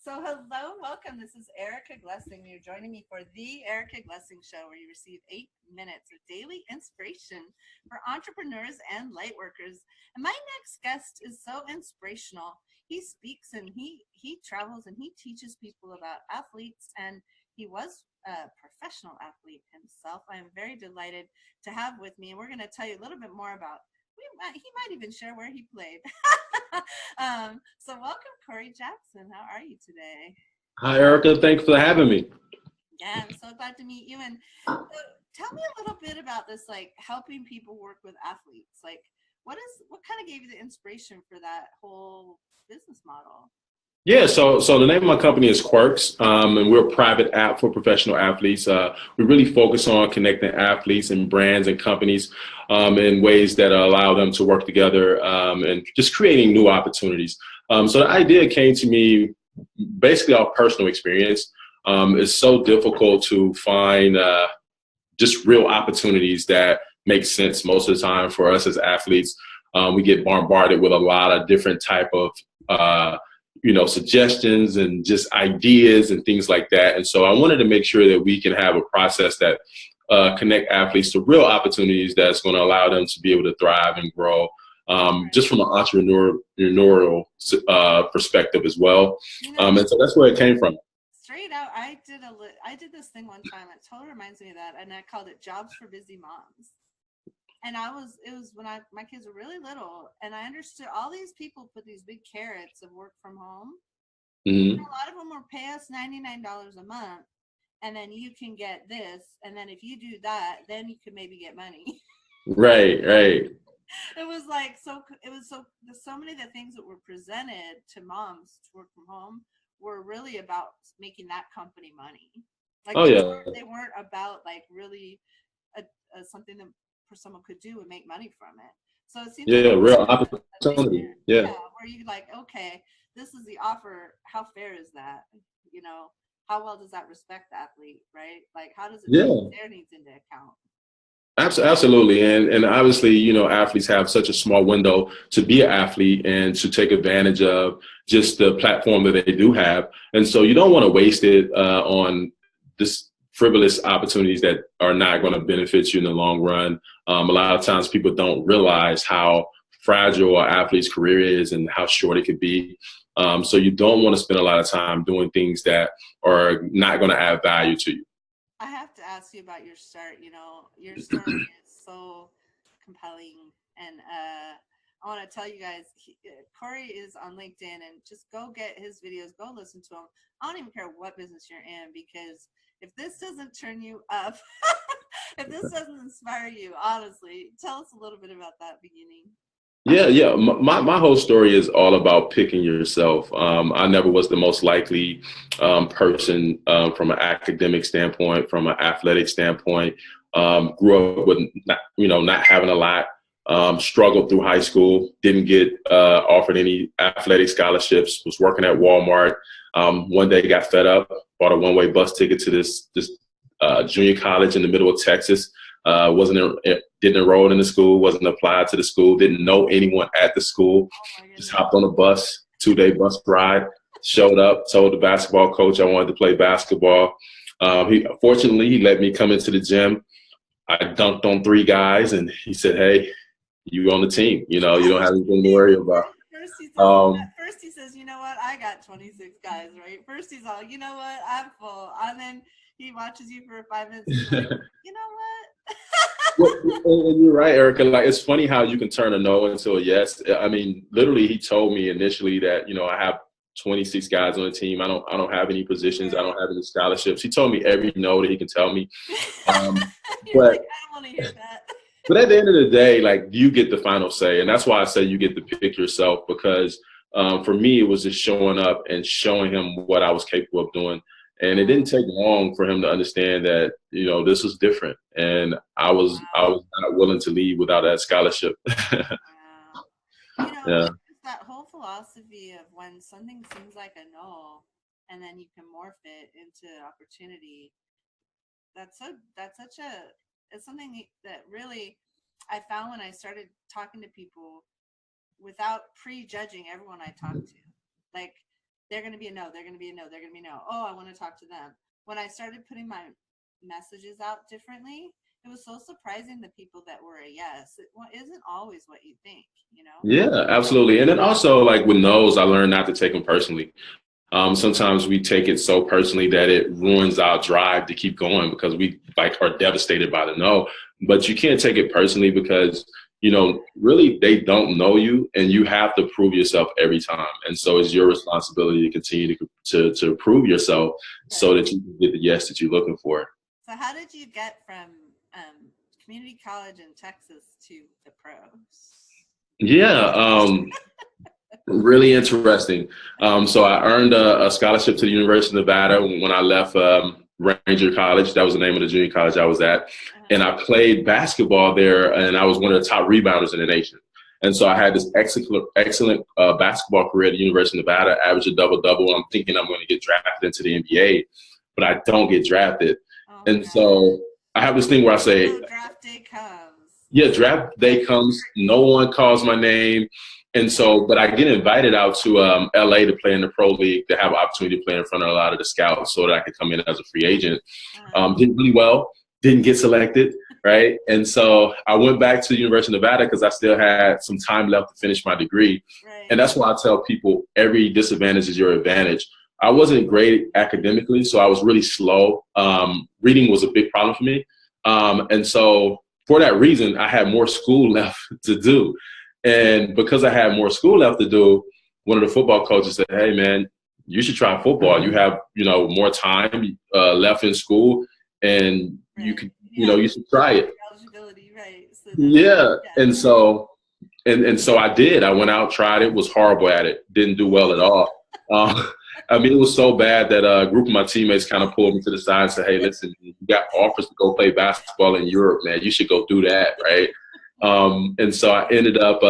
So, hello, welcome. This is Erica Glessing. You're joining me for the Erica Glessing Show, where you receive 8 minutes of daily inspiration for entrepreneurs and light workers. And my next guest is so inspirational. He speaks and he travels and he teaches people about athletes, and he was a professional athlete himself. I am very delighted to have with me, and we're going to tell you a little bit more about. He might even share where he played. So welcome, Corey Jackson. How are you today? Hi, Erica. Thanks for having me. Yeah, I'm so glad to meet you. And tell me a little bit about this, like helping people work with athletes. Like, what kind of gave you the inspiration for that whole business model? Yeah, so the name of my company is Quirks, and we're a private app for professional athletes. We really focus on connecting athletes and brands and companies in ways that allow them to work together and just creating new opportunities. So the idea came to me basically our personal experience. It's so difficult to find just real opportunities that make sense most of the time for us as athletes. We get bombarded with a lot of different type of suggestions and just ideas and things like that. And so I wanted to make sure that we can have a process that connect athletes to real opportunities that's going to allow them to be able to thrive and grow, just from an entrepreneurial perspective as well. You know, And so that's where it came from. straight out, I did this thing one time. It totally reminds me of that, and I called it Jobs for Busy Moms. And it was when my kids were really little, and I understood all these people put these big carrots of work from home. And Hmm. a lot of them will pay us $99 a month, and then you can get this, and then if you do that, then you can maybe get money. Right, right. It was like so many of the things that were presented to moms to work from home were really about making that company money. Like Oh yeah, they weren't about like really something that someone could do and make money from it. So it seems like yeah, real a thing opportunity. there, Yeah. yeah, where you like, okay, this is the offer. How fair is that? You know, how well does that respect the athlete, right? Like, how does it take Yeah. their needs into account? Absolutely, and obviously, athletes have such a small window to be an athlete and to take advantage of just the platform that they do have, and so you don't want to waste it on this frivolous opportunities that are not going to benefit you in the long run. A lot of times, people don't realize how fragile an athlete's career is and how short it could be. So you don't want to spend a lot of time doing things that are not going to add value to you. I have to ask you about your start. You know, your story is so compelling, and I want to tell you guys, Corey is on LinkedIn, and just go get his videos, go listen to him. I don't even care what business you're in, because if this doesn't turn you up, if this doesn't inspire you, honestly, tell us a little bit about that beginning. Yeah, yeah. My whole story is all about picking yourself. I never was the most likely person from an academic standpoint, from an athletic standpoint. Grew up with not having a lot. Struggled through high school. Didn't get offered any athletic scholarships. Was working at Walmart. One day got fed up. Bought a one-way bus ticket to this junior college in the middle of Texas. Wasn't didn't enroll in the school, wasn't applied to the school, didn't know anyone at the school. Oh my Just goodness. hopped on a bus, 2 day bus ride, showed up, told the basketball coach I wanted to play basketball. Fortunately he let me come into the gym. I dunked on 3 guys, and he said, "Hey, you on the team? You don't have anything to worry about." Um, First he says, you know what, I got 26 guys, right? First he's all, you know what, I'm full. And then he watches you for 5 minutes. He's like, you know what? Well, and you're right, Erica. Like, it's funny how you can turn a no into a yes. I mean, literally, he told me initially that I have 26 guys on the team. I don't have any positions. I Right. don't have any scholarships. He told me every no that he can tell me. Um, You're but like, I don't want to hear that. but at the end of the day, like, you get the final say, and that's why I say you get to pick yourself, because for me, it was just showing up and showing him what I was capable of doing. And it didn't take long for him to understand that this was different, and I Wow. was not willing to leave without that scholarship. Wow. You know, Yeah, it's that whole philosophy of when something seems like a no, and then you can morph it into opportunity. That's such a it's something that really I found when I started talking to people without prejudging everyone I talk to. Like, they're going to be a no, they're going to be a no, they're going to be a no. Oh, I want to talk to them. When I started putting my messages out differently, it was so surprising the people that were a yes. It isn't always what you think, you know? Yeah, absolutely. And then also, like with no's, I learned not to take them personally. Sometimes we take it so personally that it ruins our drive to keep going because we like are devastated by the no. But you can't take it personally because, you know, really they don't know you and you have to prove yourself every time. And so it's your responsibility to continue to prove yourself so that you can get the yes that you're looking for. So how did you get from community college in Texas to the pros? Yeah. Really interesting. So I earned a scholarship to the University of Nevada when I left Ranger College. That was the name of the junior college I was at. And I played basketball there, and I was one of the top rebounders in the nation. And so I had this excellent basketball career at the University of Nevada, averaged a double-double. I'm thinking I'm going to get drafted into the NBA, but I don't get drafted. And so I have this thing where I say, draft day comes. Yeah, draft day comes. No one calls my name. And so, but I get invited out to LA to play in the pro league, to have an opportunity to play in front of a lot of the scouts so that I could come in as a free agent. Did really well, didn't get selected, right? And so I went back to the University of Nevada because I still had some time left to finish my degree. Right. And that's why I tell people every disadvantage is your advantage. I wasn't great academically, so I was really slow. Reading was a big problem for me. And so for that reason, I had more school left to do. And because I had more school left to do, one of the football coaches said, "Hey, man, you should try football. You have, more time left in school, and you can, you should try it." Eligibility, right? So And so, and so I did. I went out, tried it, was horrible at it, didn't do well at all. I mean, it was so bad that a group of my teammates kind of pulled me to the side and said, "Hey, listen, you got offers to go play basketball in Europe, man. You should go do that, right?" And so I ended up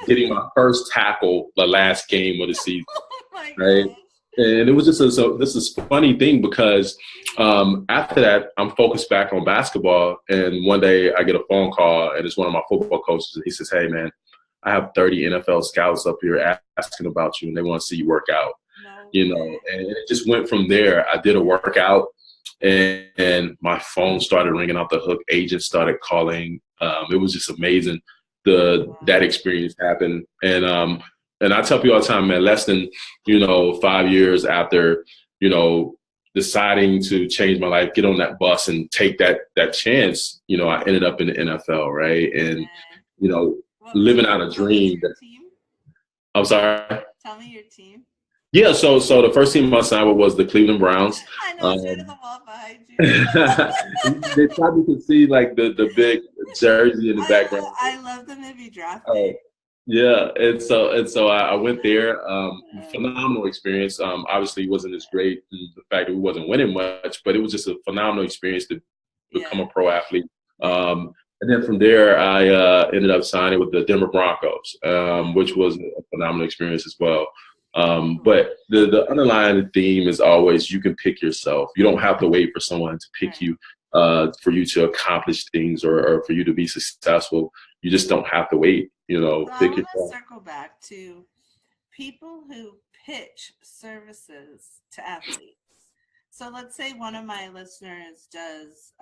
getting my first tackle the last game of the season, right? And it was just this is funny thing because after that, I'm focused back on basketball. And one day I get a phone call, and it's one of my football coaches. And he says, "Hey, man, I have 30 NFL scouts up here asking about you, and they want to see you work out." And it just went from there. I did a workout, and my phone started ringing off the hook. Agents started calling. It was just amazing. That experience happened. And I tell people all the time, man, less than, 5 years after, deciding to change my life, get on that bus and take that chance, I ended up in the NFL, right? And, living out a dream. I'm sorry? Tell me your team. Yeah, so the first team I signed with was the Cleveland Browns. I know, it's right in the wall behind you. They probably could see like the big jersey in the background. I love the movie Draft Day. Yeah, and so I went there. Phenomenal experience. Obviously, it wasn't as great in the fact that we wasn't winning much, but it was just a phenomenal experience to become a pro athlete. And then from there, I ended up signing with the Denver Broncos, which was a phenomenal experience as well. But the underlying theme is always you can pick yourself. You don't have to wait for someone to pick you for you to accomplish things or for you to be successful. You just don't have to wait, pick yourself. I want to circle back to people who pitch services to athletes. So let's say one of my listeners does,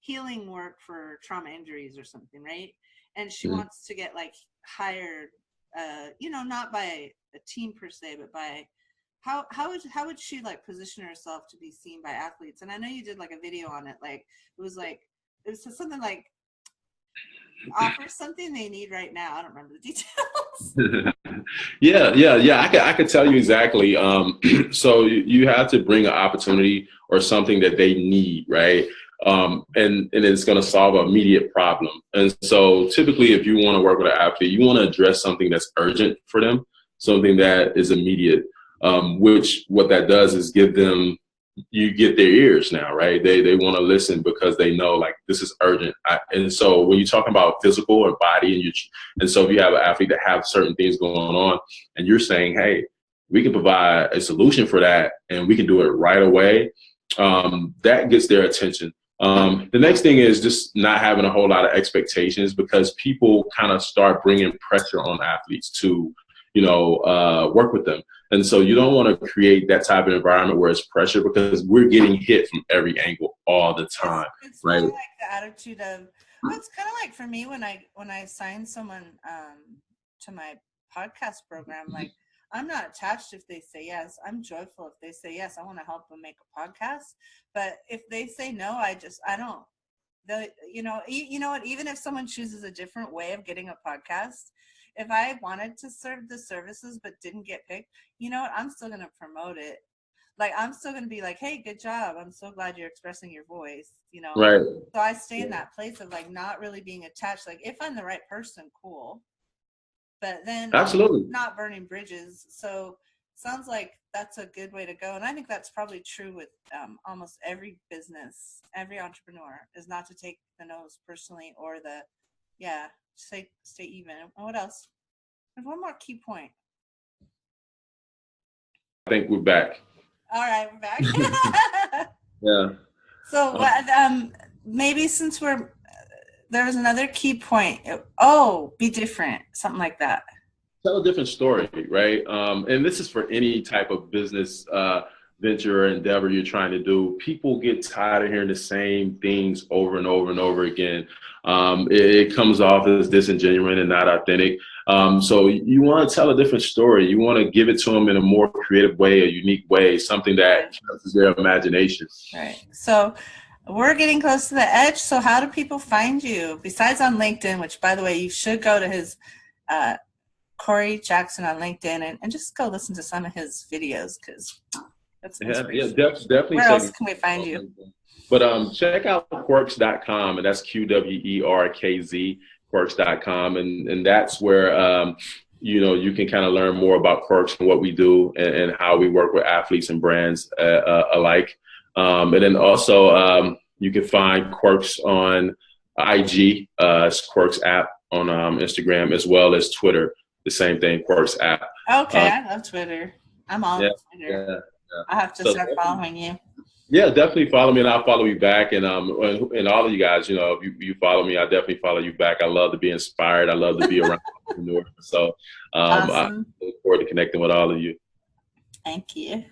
healing work for trauma injuries or something, right? And she wants to get hired, not by a team per se, but by how would she position herself to be seen by athletes? And I know you did a video on it. It was something like offer something they need right now. I don't remember the details. Yeah. I could tell you exactly. So you have to bring an opportunity or something that they need, right? And it's going to solve an immediate problem. And so typically if you want to work with an athlete, you want to address something that's urgent for them, something that is immediate, which what that does is you get their ears now, right? They want to listen because they know this is urgent. And so when you're talking about physical or body and so if you have an athlete that have certain things going on and you're saying, hey, we can provide a solution for that and we can do it right away, that gets their attention. The next thing is just not having a whole lot of expectations because people kind of start bringing pressure on athletes to, work with them. And so you don't want to create that type of environment where it's pressure, because we're getting hit from every angle all the time, it's right? more like the attitude of, well, it's kind of like for me when I sign someone to my podcast program, like I'm not attached if they say yes. I'm joyful if they say yes. I want to help them make a podcast. But if they say no, I don't. You know what? Even if someone chooses a different way of getting a podcast, if I wanted to serve the services but didn't get picked, you know what? I'm still gonna promote it. Like I'm still gonna be like, hey, good job. I'm so glad you're expressing your voice. Right. So I stay in that place of like not really being attached. Like if I'm the right person, cool. But then Absolutely. not burning bridges. So sounds like that's a good way to go. And I think that's probably true with almost every business, every entrepreneur, is not to take the no's personally or stay even. And what else? There's one more key point. I think we're back. All right, we're back. Yeah. So maybe since there's another key point. Be different, something like that. Tell a different story, right? And this is for any type of business venture or endeavor you're trying to do. People get tired of hearing the same things over and over and over again. It comes off as disingenuous and not authentic. So you want to tell a different story. You want to give it to them in a more creative way, a unique way, something that captures their imagination. Right. So we're getting close to the edge. So how do people find you besides on LinkedIn, which by the way, you should go to his Corey Jackson on LinkedIn and just go listen to some of his videos, because that's definitely. Where else can we find you? But check out Quirks.com, and that's QWERKZ, Quirks.com, and that's where you can kind of learn more about Quirks and what we do and how we work with athletes and brands alike. And then also you can find Quirks on IG, it's Quirks app on Instagram, as well as Twitter. The same thing, Quirks app. Okay, I love Twitter. I'm on Twitter. Yeah. I have to start following you. Yeah, definitely follow me, and I'll follow you back. And all of you guys, if you follow me, I definitely follow you back. I love to be inspired. I love to be around entrepreneurs. So Awesome. I look forward to connecting with all of you. Thank you.